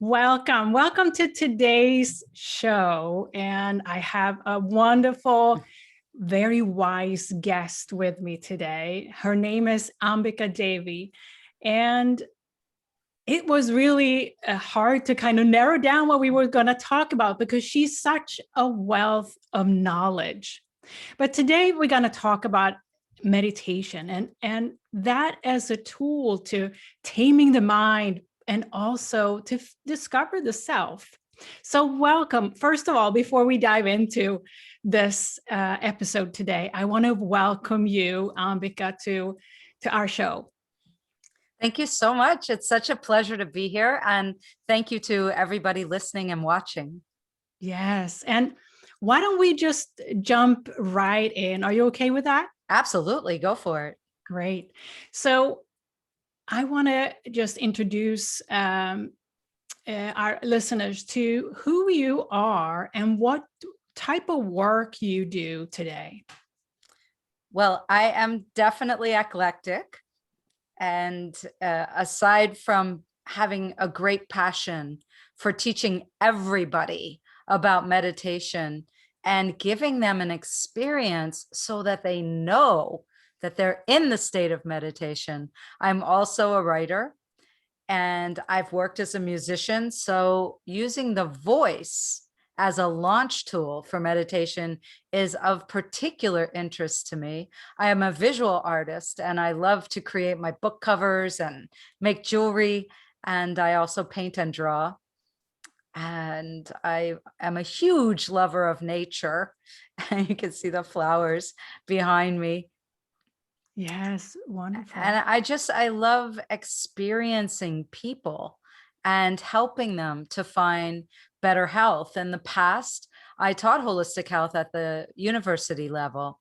Welcome to today's show. And I have a wonderful, very wise guest with me today. Her name is Ambika Devi. And it was really hard to kind of narrow down what we were going to talk about because she's such a wealth of knowledge. But today we're going to talk about meditation and that as a tool to taming the mind and also to discover the self. So welcome. First of all, before we dive into this episode today, I want to welcome you, Ambika, to our show. Thank you so much. It's such a pleasure to be here. And thank you to everybody listening and watching. Yes. And why don't we just jump right in? Are you okay with that? Absolutely. Go for it. Great. So I want to just introduce our listeners to who you are and what type of work you do today. Well, I am definitely eclectic. And aside from having a great passion for teaching everybody about meditation and giving them an experience so that they know that they're in the state of meditation, I'm also a writer and I've worked as a musician. So using the voice as a launch tool for meditation is of particular interest to me. I am a visual artist and I love to create my book covers and make jewelry. And I also paint and draw. And I am a huge lover of nature. And you can see the flowers behind me. Yes, wonderful. And I love experiencing people and helping them to find better health. In the past, I taught holistic health at the university level.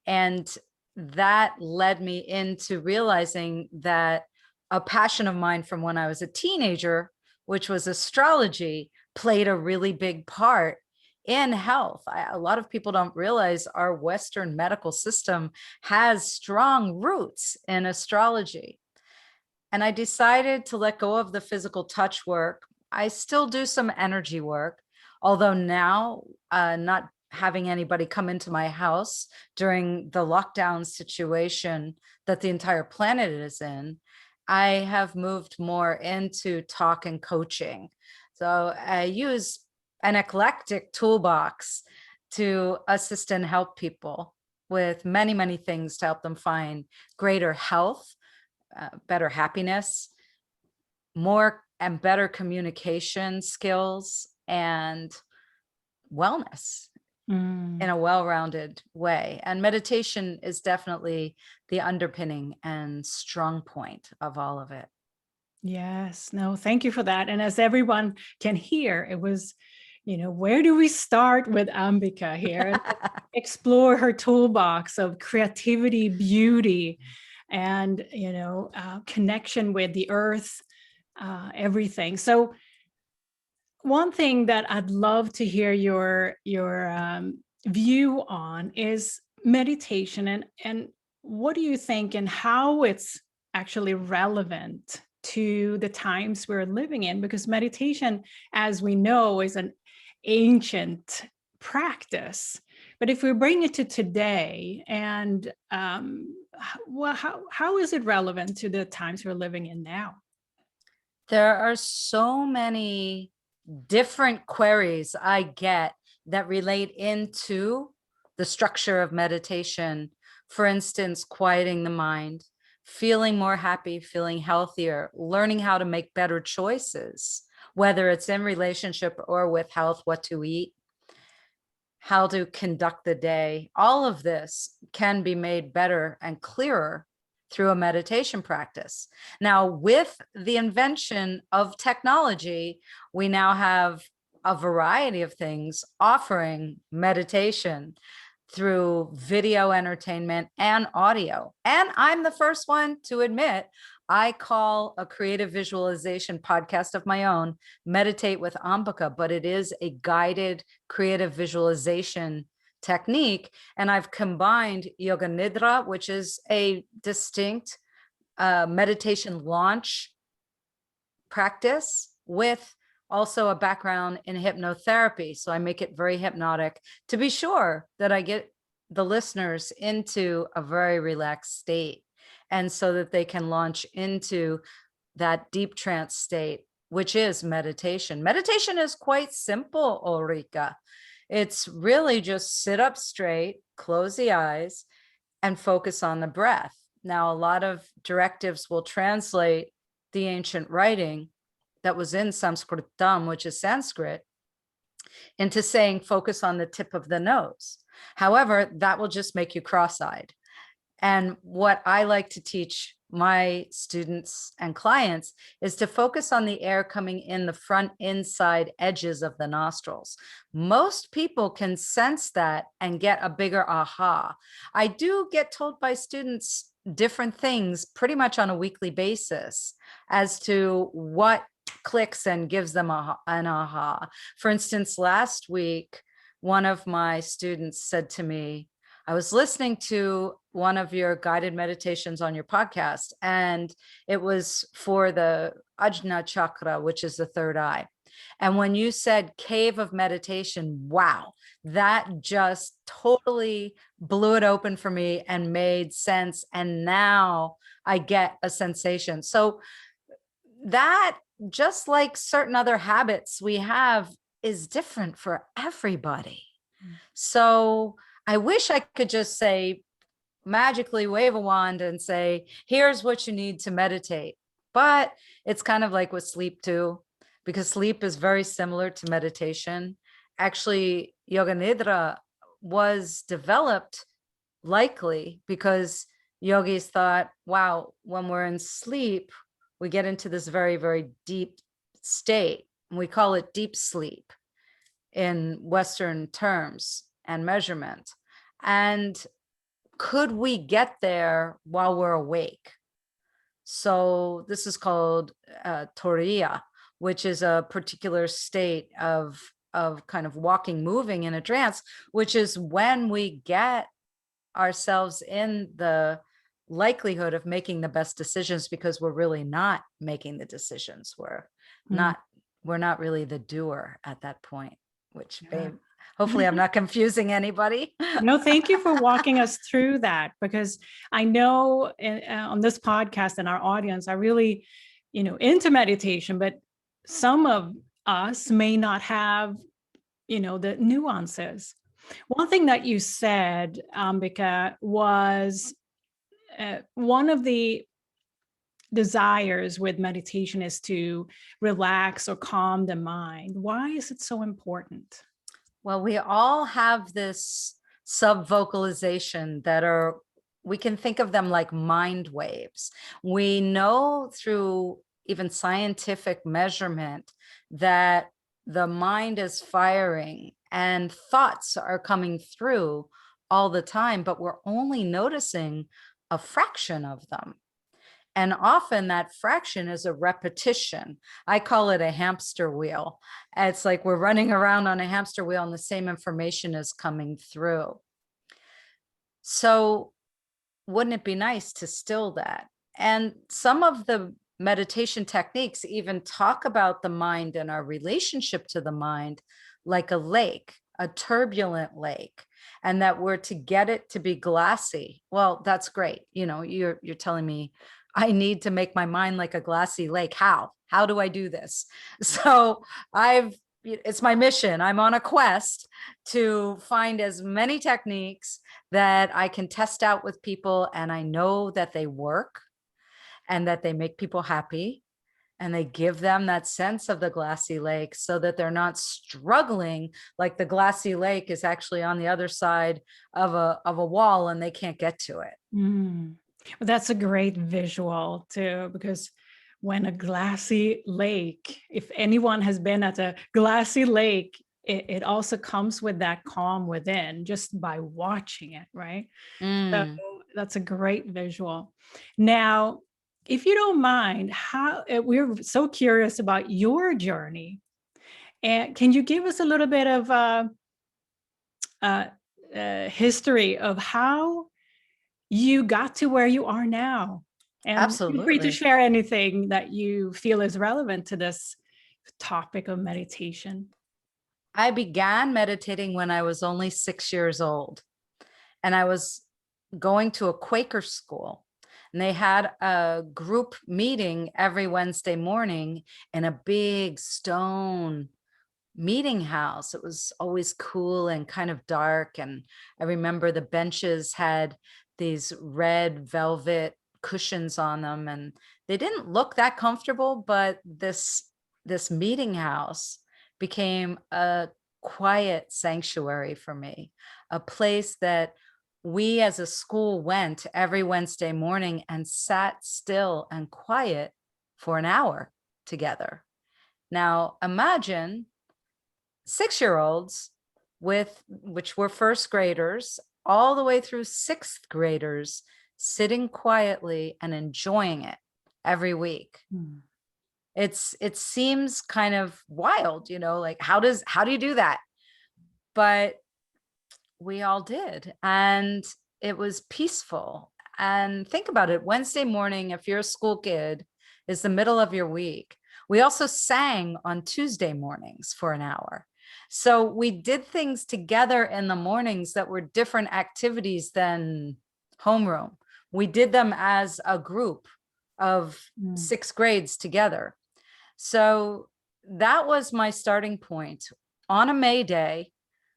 And that led me into realizing that a passion of mine from when I was a teenager, which was astrology, played a really big part in health. A lot of people don't realize our Western medical system has strong roots in astrology. And I decided to let go of the physical touch work. I still do some energy work, although now not having anybody come into my house during the lockdown situation that the entire planet is in, I have moved more into talk and coaching. So I use an eclectic toolbox to assist and help people with many, many things to help them find greater health, better happiness, more and better communication skills, and wellness in a well-rounded way. And meditation is definitely the underpinning and strong point of all of it. Yes, no, thank you for that. And as everyone can hear, it was, where do we start with Ambika here? Explore her toolbox of creativity, beauty, and, connection with the earth, everything. So one thing that I'd love to hear your view on is meditation and what do you think and how it's actually relevant to the times we're living in, because meditation, as we know, is an ancient practice. But if we bring it to today, and how is it relevant to the times we're living in now? There are so many different queries I get that relate into the structure of meditation. For instance, quieting the mind, feeling more happy, feeling healthier, learning how to make better choices, whether it's in relationship or with health, what to eat, how to conduct the day. All of this can be made better and clearer through a meditation practice. Now, with the invention of technology, we now have a variety of things offering meditation through video entertainment and audio. And I'm the first one to admit, I call a creative visualization podcast of my own Meditate with Ambika, but it is a guided creative visualization technique. And I've combined Yoga Nidra, which is a distinct meditation launch practice, with also a background in hypnotherapy. So I make it very hypnotic to be sure that I get the listeners into a very relaxed state, and so that they can launch into that deep trance state, which is meditation. Meditation is quite simple, Ulrika. It's really just sit up straight, close the eyes, and focus on the breath. Now, a lot of directives will translate the ancient writing that was in Sanskritam, which is Sanskrit, into saying focus on the tip of the nose. However, that will just make you cross-eyed. And what I like to teach my students and clients is to focus on the air coming in the front inside edges of the nostrils. Most people can sense that and get a bigger aha. I do get told by students different things pretty much on a weekly basis as to what clicks and gives them an aha. For instance, last week, one of my students said to me, I was listening to one of your guided meditations on your podcast, and it was for the Ajna chakra, which is the third eye. And when you said cave of meditation, wow, that just totally blew it open for me and made sense. And now I get a sensation. So that, just like certain other habits we have, is different for everybody. So I wish I could just say, magically wave a wand and say, here's what you need to meditate. But it's kind of like with sleep too, because sleep is very similar to meditation. Actually, Yoga Nidra was developed likely because yogis thought, wow, when we're in sleep, we get into this very, very deep state. And we call it deep sleep in Western terms and measurement. And could we get there while we're awake? So this is called Turiya, which is a particular state of kind of walking, moving in a trance, which is when we get ourselves in the likelihood of making the best decisions, because we're really not making the decisions. We're not really the doer at that point, which hopefully I'm not confusing anybody. No, thank you for walking us through that, because I know on this podcast and our audience are really, into meditation, but some of us may not have, the nuances. One thing that you said, Ambika, was one of the desires with meditation is to relax or calm the mind. Why is it so important? Well, we all have this sub-vocalization that we can think of them like mind waves. We know through even scientific measurement that the mind is firing and thoughts are coming through all the time, but we're only noticing a fraction of them. And often that fraction is a repetition. I call it a hamster wheel. It's like we're running around on a hamster wheel and the same information is coming through. So wouldn't it be nice to still that? And some of the meditation techniques even talk about the mind and our relationship to the mind like a lake, a turbulent lake, and that we're to get it to be glassy. Well, that's great. You're telling me I need to make my mind like a glassy lake. How do I do this? So it's my mission. I'm on a quest to find as many techniques that I can test out with people. And I know that they work and that they make people happy and they give them that sense of the glassy lake, so that they're not struggling like the glassy lake is actually on the other side of a wall and they can't get to it. Well, that's a great visual too, because when a glassy lake, if anyone has been at a glassy lake, it also comes with that calm within just by watching it, right? So that's a great visual. Now, if you don't mind, we're so curious about your journey. And can you give us a little bit of history of how you got to where you are now? And Absolutely. feel free to share anything that you feel is relevant to this, topic of meditation? I began meditating when I was only 6 years old, and I was going to a Quaker school, and they had a group meeting every Wednesday morning in a big stone meeting house. It was always cool and kind of dark. And I remember the benches had these red velvet cushions on them, and they didn't look that comfortable, but this meeting house became a quiet sanctuary for me, a place that we as a school went every Wednesday morning and sat still and quiet for an hour together. Now imagine 6-year-olds which were first graders all the way through sixth graders sitting quietly and enjoying it every week. It seems kind of wild, like how do you do that? But we all did, and it was peaceful. And think about it, Wednesday morning, if you're a school kid, is the middle of your week. We also sang on Tuesday mornings for an hour. So we did things together in the mornings that were different activities than homeroom. We did them as a group of 6 grades together. So that was my starting point. On a May Day,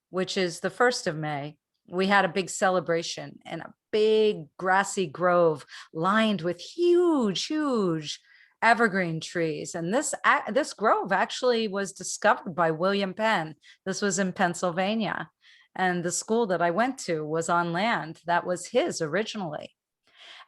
which is the 1st of May, we had a big celebration in a big grassy grove lined with huge evergreen trees. And this grove actually was discovered by William Penn. This was in Pennsylvania. And the school that I went to was on land that was his originally.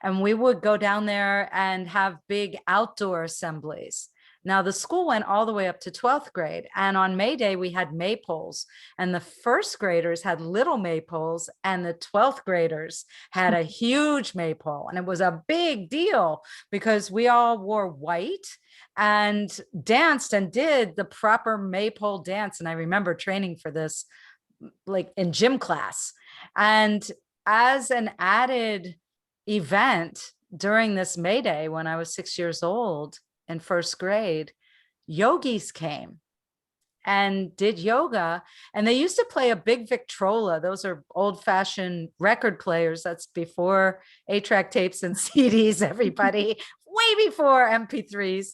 And we would go down there and have big outdoor assemblies. Now, the school went all the way up to 12th grade. And on May Day, we had maypoles. And the first graders had little maypoles, and the 12th graders had a huge maypole. And it was a big deal because we all wore white and danced and did the proper maypole dance. And I remember training for this like in gym class. And as an added event during this May Day, when I was 6 years old, in first grade, yogis came and did yoga. And they used to play a big Victrola. Those are old-fashioned record players. That's before 8-track tapes and CDs, everybody, way before MP3s.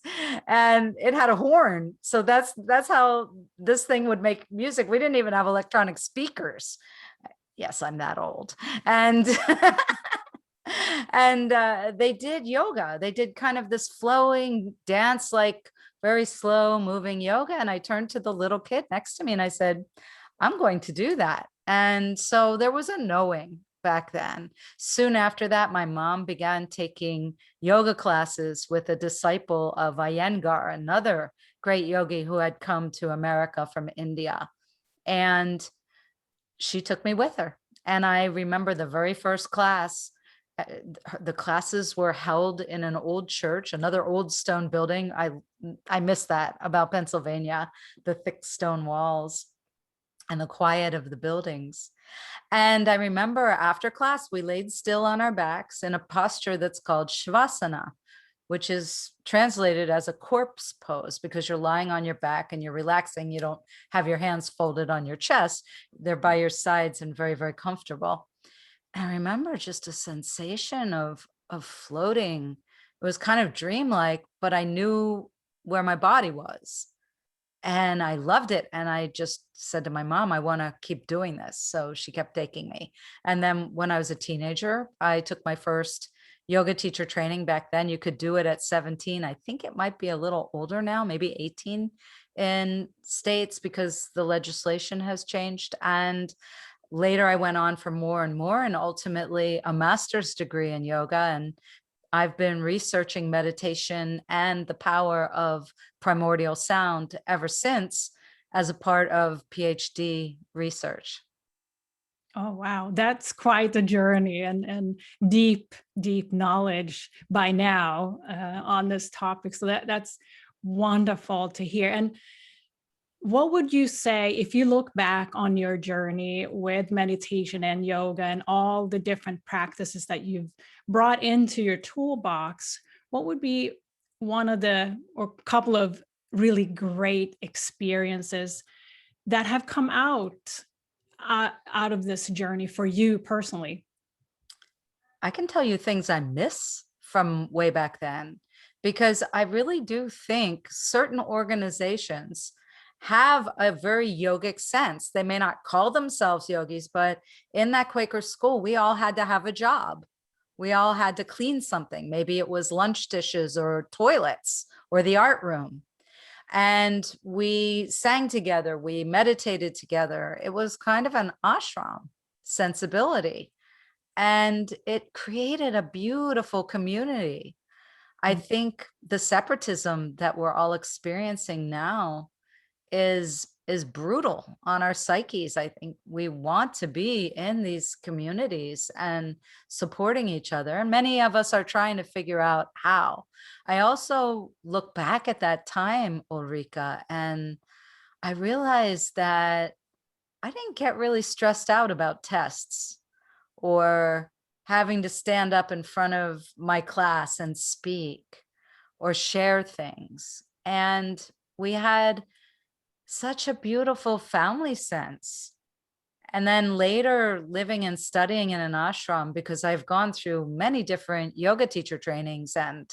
And it had a horn. So that's how this thing would make music. We didn't even have electronic speakers. Yes, I'm that old. And and they did yoga. They did kind of this flowing dance, like very slow moving yoga. And I turned to the little kid next to me and I said, I'm going to do that. And so there was a knowing back then. Soon after that, my mom began taking yoga classes with a disciple of Iyengar, another great yogi who had come to America from India. And she took me with her. And I remember the very first class. The classes were held in an old church, another old stone building. I miss that about Pennsylvania, the thick stone walls and the quiet of the buildings. And I remember after class, we laid still on our backs in a posture that's called Shavasana, which is translated as a corpse pose, because you're lying on your back and you're relaxing. You don't have your hands folded on your chest. They're by your sides and very, very comfortable. I remember just a sensation of floating. It was kind of dreamlike, but I knew where my body was. And I loved it. And I just said to my mom, I want to keep doing this. So she kept taking me. And then when I was a teenager, I took my first yoga teacher training. Back then, you could do it at 17. I think it might be a little older now, maybe 18 in states, because the legislation has changed. And later, I went on for more and more, and ultimately a master's degree in yoga. And I've been researching meditation and the power of primordial sound ever since, as a part of PhD research. Oh, wow. That's quite a journey and deep knowledge by now on this topic. So that's wonderful to hear. And what would you say, if you look back on your journey with meditation and yoga and all the different practices that you've brought into your toolbox, what would be one of the, or couple of really great experiences that have come out of this journey for you personally? I can tell you things I miss from way back then, because I really do think certain organizations have a very yogic sense. They may not call themselves yogis, but in that Quaker school, we all had to have a job. We all had to clean something. Maybe it was lunch dishes or toilets or the art room. And we sang together, we meditated together. It was kind of an ashram sensibility, and it created a beautiful community. I Mm. think the separatism that we're all experiencing now is brutal on our psyches. I think we want to be in these communities and supporting each other, and many of us are trying to figure out how. I also look back at that time, Ulrika, and I realized that I didn't get really stressed out about tests or having to stand up in front of my class and speak or share things. And we had such a beautiful family sense. And then later living and studying in an ashram, because I've gone through many different yoga teacher trainings and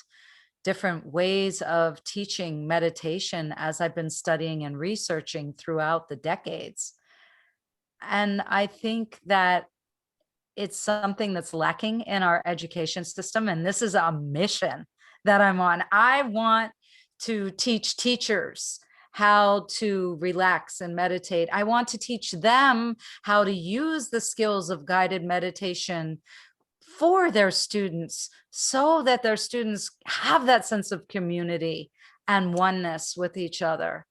different ways of teaching meditation as I've been studying and researching throughout the decades. And I think that it's something that's lacking in our education system. And this is a mission that I'm on. I want to teach teachers how to relax and meditate. I want to teach them how to use the skills of guided meditation for their students so that their students have that sense of community and oneness with each other.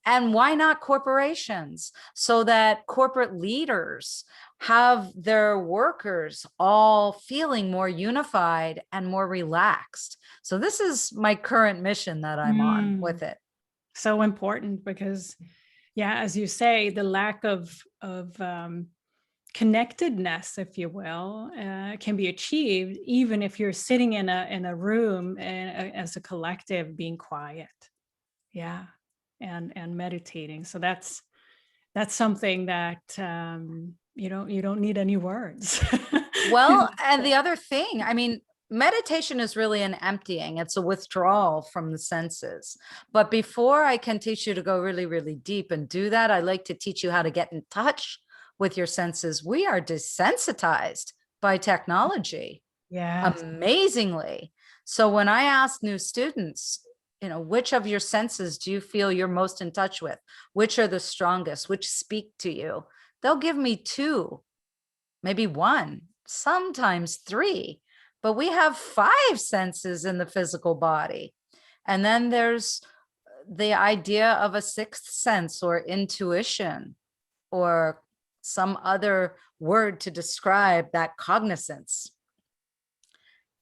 And why not corporations? So that corporate leaders have their workers all feeling more unified and more relaxed. So this is my current mission that I'm on Mm. with it. So important because, yeah, as you say, the lack of connectedness, if you will, can be achieved even if you're sitting in a room and, as a collective, being quiet. Yeah, and meditating. So that's something that you don't need any words. Well, and the other thing, I mean, meditation is really an emptying, it's a withdrawal from the senses. But before I can teach you to go really, really deep and do that, I like to teach you how to get in touch with your senses. We are desensitized by technology Yes. amazingly. So when I ask new students, which of your senses do you feel you're most in touch with? Which are the strongest? Which speak to you? They'll give me two, maybe one, sometimes three, but we have five senses in the physical body. And then there's the idea of a sixth sense or intuition or some other word to describe that cognizance.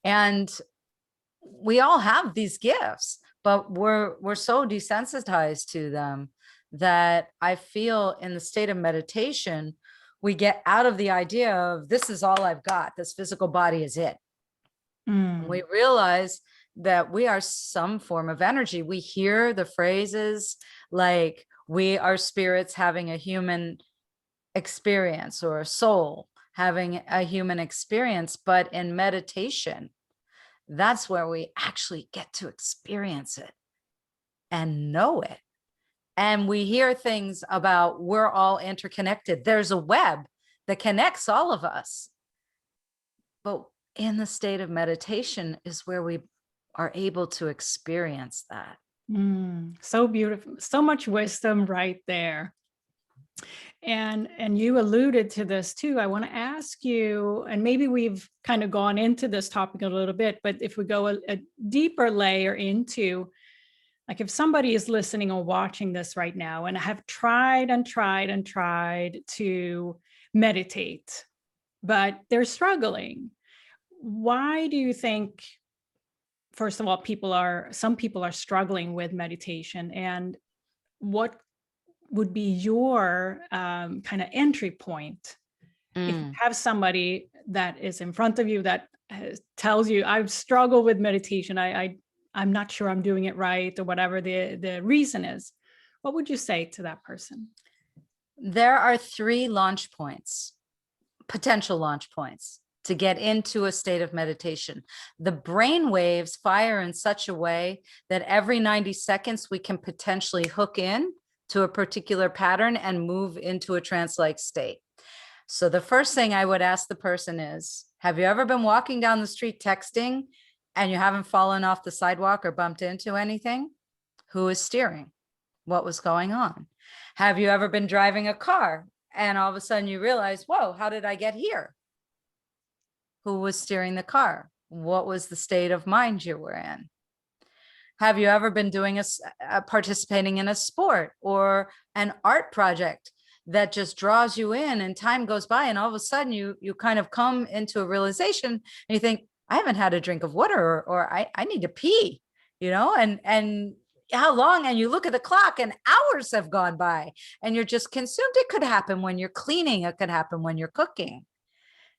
And we all have these gifts, but we're so desensitized to them that I feel in the state of meditation, we get out of the idea of this is all I've got. This physical body is it. Mm. We realize that we are some form of energy. We hear the phrases like we are spirits having a human experience or a soul having a human experience. But in meditation, that's where we actually get to experience it and know it. And we hear things about we're all interconnected. There's a web that connects all of us. But in the state of meditation is where we are able to experience that. So beautiful. So much wisdom right there. And you alluded to this too. I want to ask you, and maybe we've kind of gone into this topic a little bit, but if we go a deeper layer into, like, if somebody is listening or watching this right now and have tried and tried and tried to meditate, but they're struggling, why do you think, first of all, some people are struggling with meditation, and what would be your kind of entry point if you have somebody that is in front of you that tells you, I've struggled with meditation, I'm not sure I'm doing it right, or whatever the reason is, what would you say to that person? There are 3 launch points, potential launch points to get into a state of meditation. The brain waves fire in such a way that every 90 seconds we can potentially hook in to a particular pattern and move into a trance-like state. So the first thing I would ask the person is, have you ever been walking down the street texting and you haven't fallen off the sidewalk or bumped into anything? Who is steering? What was going on? Have you ever been driving a car and all of a sudden you realize, whoa, how did I get here? Who was steering the car? What was the state of mind you were in? Have you ever been doing participating in a sport or an art project that just draws you in, and time goes by and all of a sudden you kind of come into a realization and you think, I haven't had a drink of water, or I need to pee, and how long? And you look at the clock and hours have gone by and you're just consumed. It could happen when you're cleaning. It could happen when you're cooking.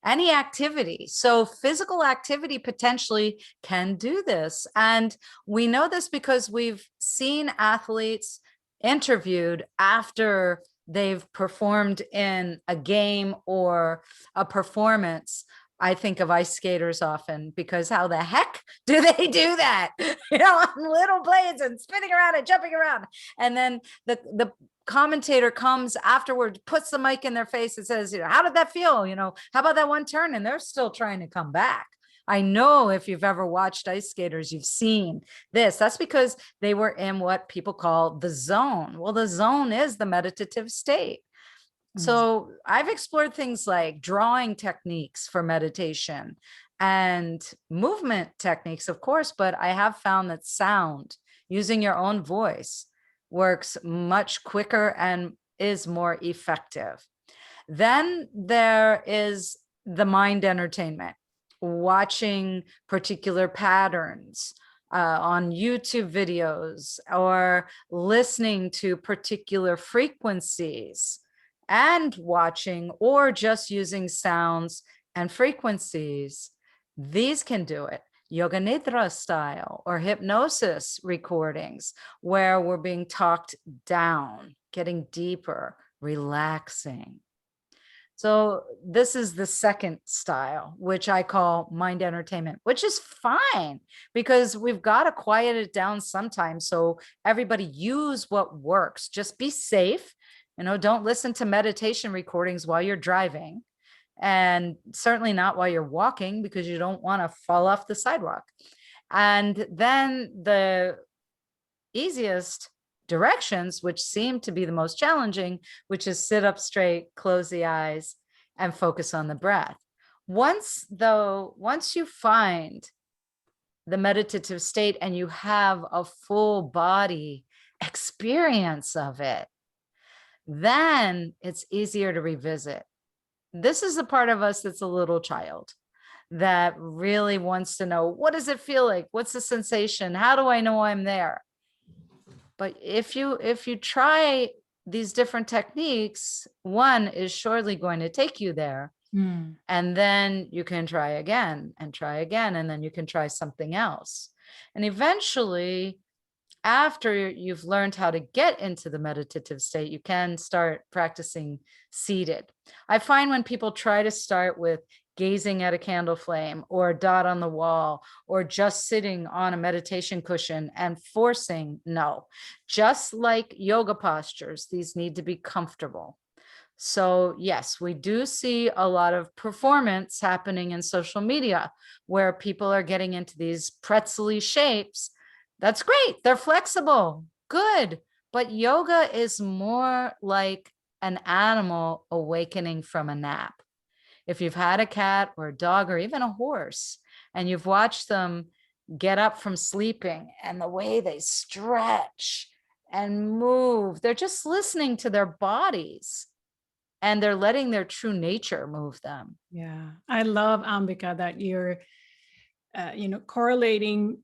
Any activity. So physical activity potentially can do this. And we know this because we've seen athletes interviewed after they've performed in a game or a performance. I think of ice skaters often, because how the heck do they do that? On little blades and spinning around and jumping around. And then the commentator comes afterward, puts the mic in their face and says, how did that feel? How about that one turn? And they're still trying to come back. I know if you've ever watched ice skaters, you've seen this. That's because they were in what people call the zone. Well, the zone is the meditative state. So I've explored things like drawing techniques for meditation and movement techniques, of course, but I have found that sound, using your own voice, works much quicker and is more effective. Then there is the mind entertainment, watching particular patterns on YouTube videos or listening to particular frequencies and watching or just using sounds and frequencies. These can do it. Yoga Nidra style or hypnosis recordings where we're being talked down, getting deeper, relaxing. So this is the second style, which I call mind entertainment, which is fine because we've got to quiet it down sometimes. So everybody use what works. Just be safe. Don't listen to meditation recordings while you're driving, and certainly not while you're walking, because you don't want to fall off the sidewalk. And then the easiest directions, which seem to be the most challenging, which is sit up straight, close the eyes, and focus on the breath. Once you find the meditative state and you have a full body experience of it, then it's easier to revisit. This is the part of us that's a little child that really wants to know, what does it feel like? What's the sensation? How do I know I'm there? But if you try these different techniques, one is surely going to take you there. And then you can try again, and then you can try something else. And eventually, after you've learned how to get into the meditative state, you can start practicing seated. I find when people try to start with gazing at a candle flame or a dot on the wall or just sitting on a meditation cushion and forcing, no, just like yoga postures, these need to be comfortable. So yes, we do see a lot of performance happening in social media where people are getting into these pretzel-y shapes. That's great. They're flexible. Good. But yoga is more like an animal awakening from a nap. If you've had a cat or a dog or even a horse and you've watched them get up from sleeping and the way they stretch and move, they're just listening to their bodies and they're letting their true nature move them. Yeah. I love, Ambika, that you're, correlating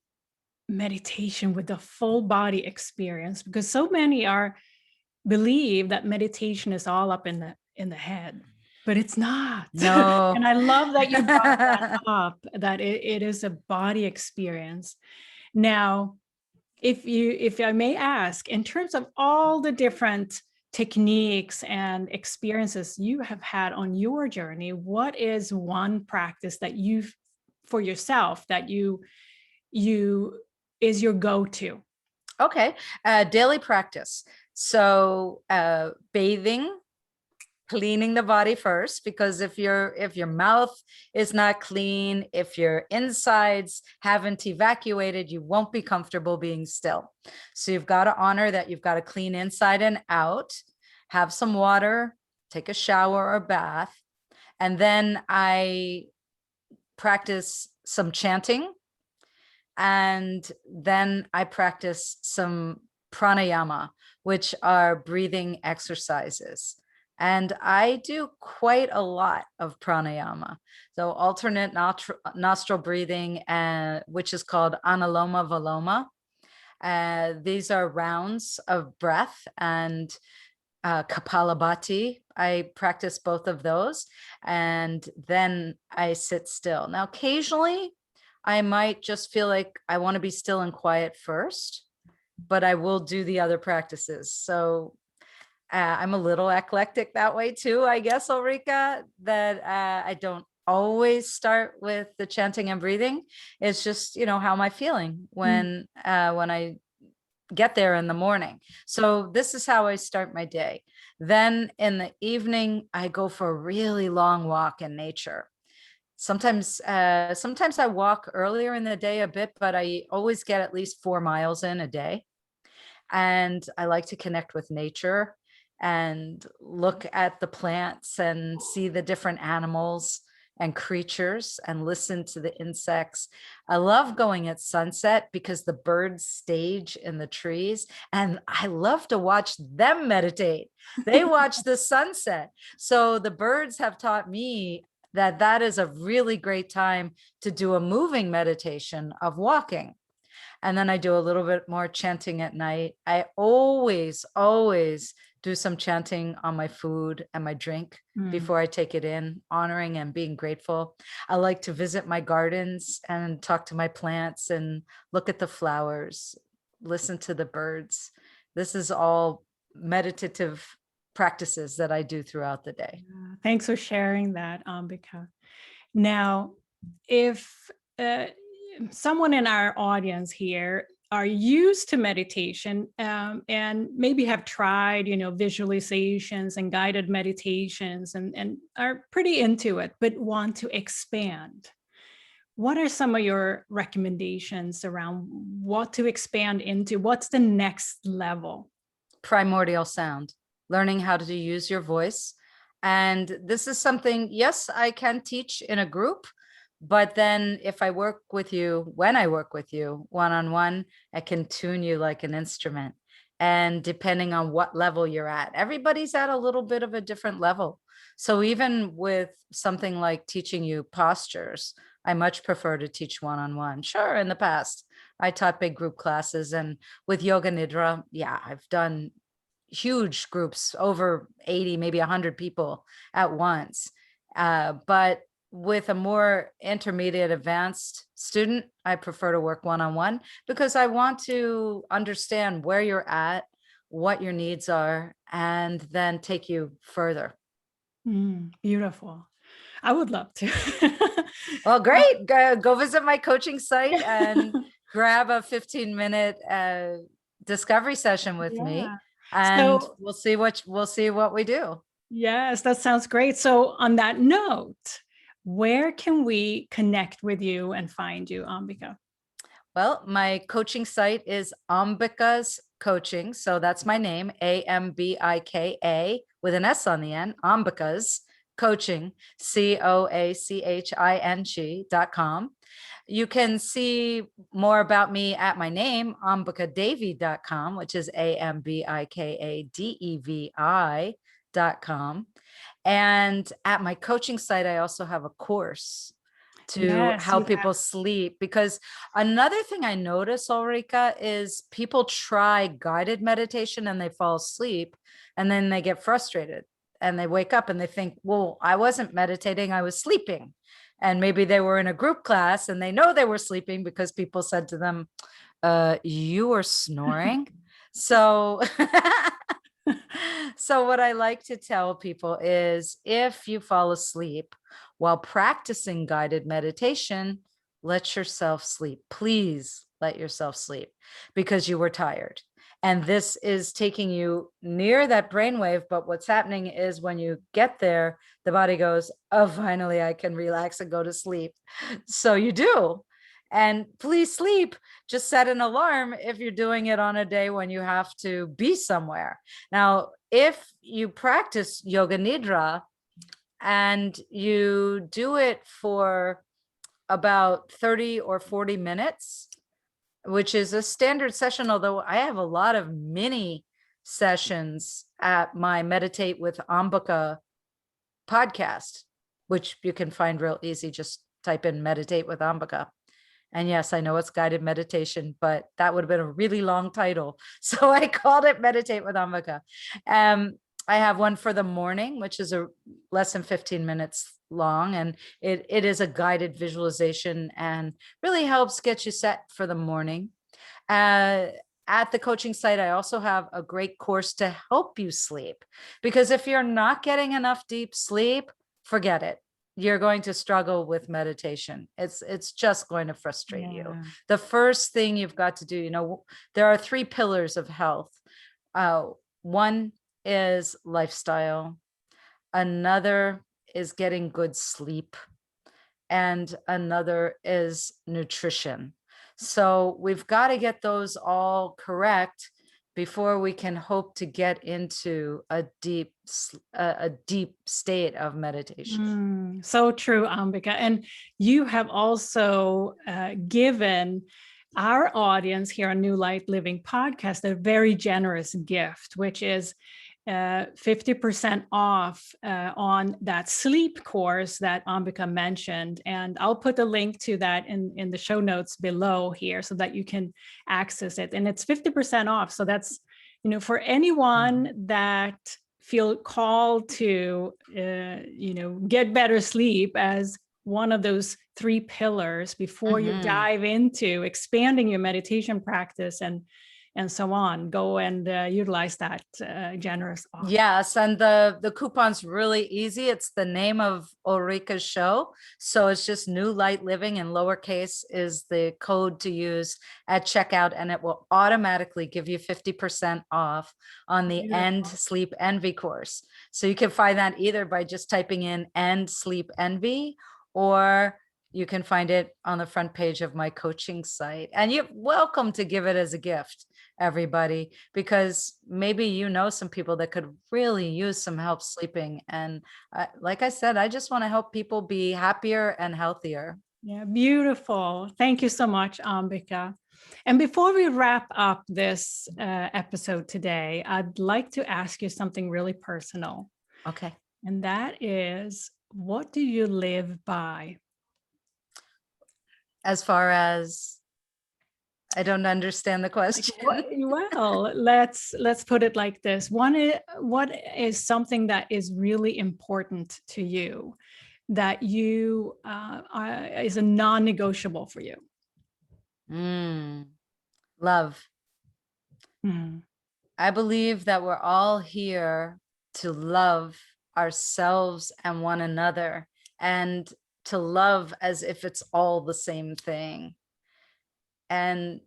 meditation with the full body experience, because so many believe that meditation is all up in the head, but it's not. No. And I love that you brought that up, that it is a body experience. Now, if I may ask, in terms of all the different techniques and experiences you have had on your journey, what is one practice that you've for yourself that you is your go-to? Okay. Daily practice. So bathing, cleaning the body first, because if your mouth is not clean, if your insides haven't evacuated, you won't be comfortable being still. So you've got to honor that you've got to clean inside and out, have some water, take a shower or bath. And then I practice some chanting. And then I practice some pranayama, which are breathing exercises. And I do quite a lot of pranayama. So alternate nostril breathing, which is called analoma viloma. These are rounds of breath, and Kapalabhati. I practice both of those. And then I sit still. Now, occasionally, I might just feel like I want to be still and quiet first, but I will do the other practices. So I'm a little eclectic that way too, I guess, Ulrika, that I don't always start with the chanting and breathing. It's just, how am I feeling when I get there in the morning. So this is how I start my day. Then in the evening, I go for a really long walk in nature. Sometimes I walk earlier in the day a bit, but I always get at least 4 miles in a day. And I like to connect with nature and look at the plants and see the different animals and creatures and listen to the insects. I love going at sunset because the birds stage in the trees, and I love to watch them meditate. They watch the sunset. So the birds have taught me that is a really great time to do a moving meditation of walking. And then I do a little bit more chanting at night. I always do some chanting on my food and my drink before I take it in, honoring and being grateful. I like to visit my gardens and talk to my plants and look at the flowers, listen to the birds. This is all meditative practices that I do throughout the day. Thanks for sharing that, Ambika. Now, if someone in our audience here are used to meditation and maybe have tried, visualizations and guided meditations and are pretty into it, but want to expand, what are some of your recommendations around what to expand into? What's the next level? Primordial sound, learning how to use your voice. And this is something, yes, I can teach in a group, but then if I work with you, when I work with you one-on-one, I can tune you like an instrument. And depending on what level you're at, everybody's at a little bit of a different level. So even with something like teaching you postures, I much prefer to teach one-on-one. Sure, in the past, I taught big group classes, and with Yoga Nidra, yeah, I've done huge groups, over 80, maybe 100 people at once. But with a more intermediate advanced student, I prefer to work one-on-one because I want to understand where you're at, what your needs are, and then take you further. Beautiful. I would love to. Well, great. Go visit my coaching site and grab a 15-minute discovery session with me. And So, we'll see what we do. yes, that sounds great. So on that note, where can we connect with you and find you, Ambika? Well, my coaching site is Ambika's Coaching. So that's my name, Ambika with an S on the end, Ambika's Coaching, COACHING.com. You can see more about me at my name, ambikadevi.com, which is AMBIKADEVI.com. And at my coaching site, I also have a course to help people sleep. Because another thing I notice, Ulrika, is people try guided meditation and they fall asleep, and then they get frustrated and they wake up and they think, well, I wasn't meditating, I was sleeping. And maybe they were in a group class and they know they were sleeping because people said to them, You are snoring. So, so what I like to tell people is if you fall asleep while practicing guided meditation, let yourself sleep. Please let yourself sleep because you were tired. And this is taking you near that brainwave. But what's happening is when you get there, the body goes, oh, finally, I can relax and go to sleep. So you do. And please sleep. Just set an alarm if you're doing it on a day when you have to be somewhere. Now, if you practice yoga nidra and you do it for about 30 or 40 minutes, which is a standard session, although I have a lot of mini sessions at my Meditate with Ambika podcast, which you can find real easy. Just type in Meditate with Ambika. And yes, I know it's guided meditation, but that would have been a really long title. So I called it Meditate with Ambika. I have one for the morning, which is a less than 15 minutes long. And it is a guided visualization and really helps get you set for the morning. At the coaching site, I also have a great course to help you sleep. Because if you're not getting enough deep sleep, forget it. You're going to struggle with meditation. It's just going to frustrate you. The first thing you've got to do, there are 3 pillars of health. One is lifestyle. Another is getting good sleep. And another is nutrition. So we've got to get those all correct before we can hope to get into a deep state of meditation. So true, Ambika. And you have also given our audience here on New Light Living podcast a very generous gift, which is 50% off on that sleep course that Ambika mentioned. And I'll put the link to that in the show notes below here so that you can access it. And it's 50% off. So that's, for anyone that feel called to, get better sleep as one of those 3 pillars before you dive into expanding your meditation practice and so on. Go and utilize that generous offer. Yes, and the coupon's really easy. It's the name of Ulrika's show. So it's just New Light Living, in lowercase is the code to use at checkout, and it will automatically give you 50% off on the End Sleep Envy course. So you can find that either by just typing in End Sleep Envy, or you can find it on the front page of my coaching site. And you're welcome to give it as a gift, everybody, because maybe some people that could really use some help sleeping. And like I said, I just want to help people be happier and healthier. Yeah, beautiful. Thank you so much, Ambika. And before we wrap up this episode today, I'd like to ask you something really personal. Okay. And that is, what do you live by? As far as, I don't understand the question. Well, let's put it like this. What is something that is really important to you, that you is a non-negotiable for you? Love. Mm. I believe that we're all here to love ourselves and one another, and to love as if it's all the same thing. And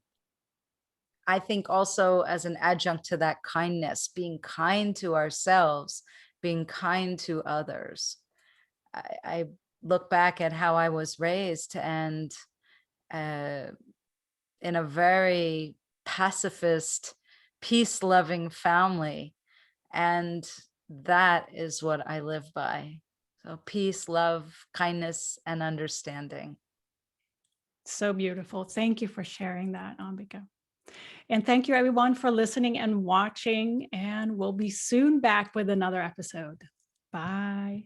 I think also, as an adjunct to that, kindness, being kind to ourselves, being kind to others. I look back at how I was raised, and in a very pacifist, peace-loving family. And that is what I live by. So peace, love, kindness, and understanding. So beautiful. Thank you for sharing that, Ambika. And thank you, everyone, for listening and watching. And we'll be soon back with another episode. Bye.